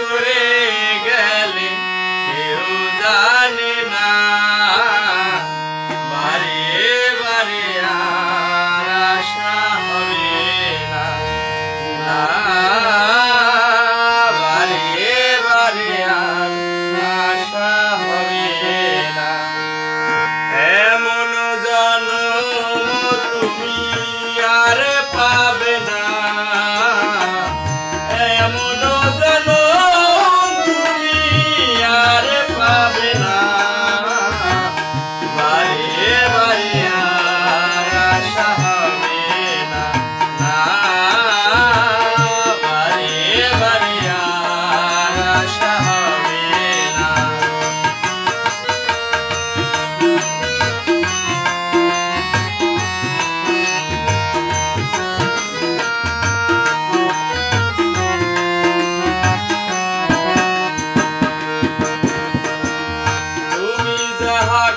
করে গেলে কেউ জানে না বারে বারে আর আশা হবে না বারে বারে আর আশা হবে না এমন জনম তুমি আর পাবে না এমন জনম তুমি আর পাবে না বারে বারে আর আশা হবে না বারে বারে আর আশা হবে না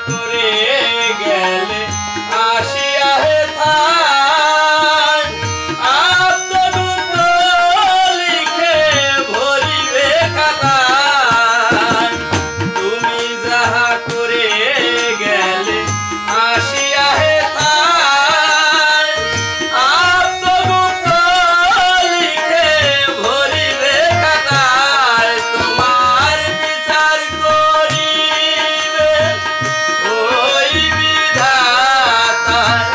করে গেলে আসিয়া হে থাই আত্মদূত লিখে ভরিবে খাতায় তুমি যাহা করে গেলে আসিয়া হে থাই আত্মদূত লিখে ভরিবে খাতায় তোমার বিচার করিবে ওই বিধাতায়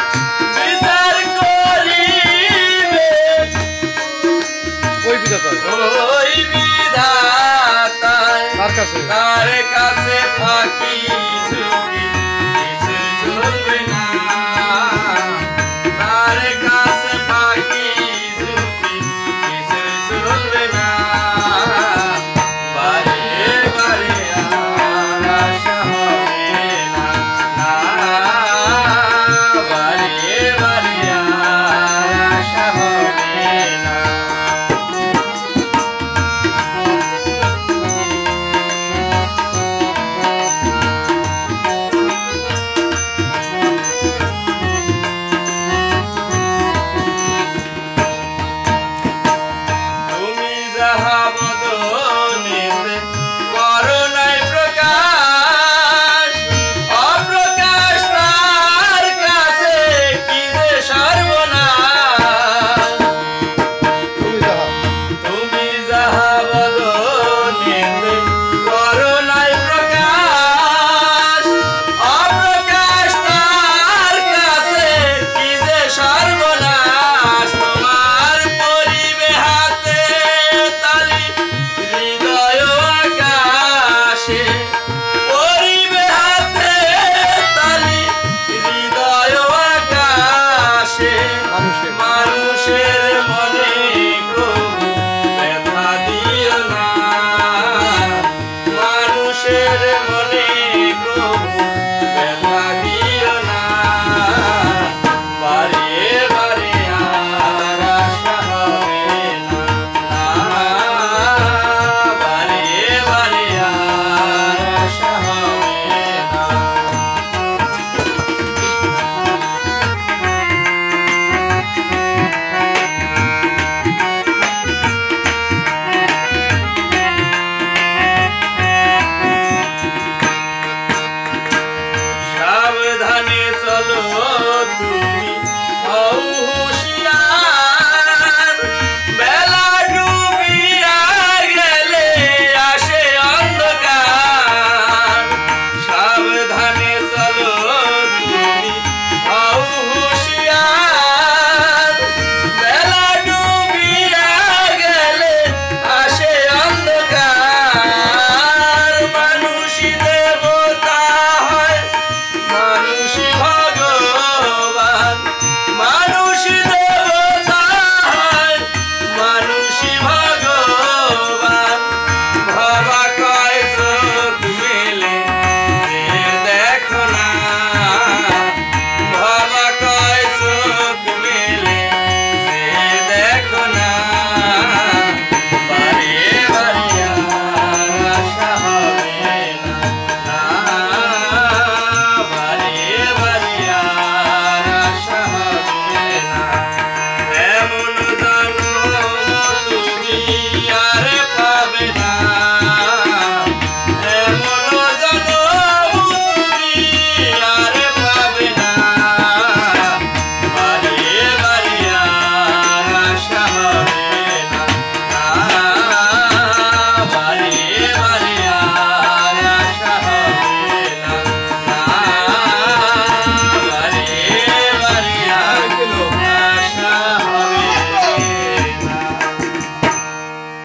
বিচার করিবে ওই বিধাতায় তার কাছে ফাঁকি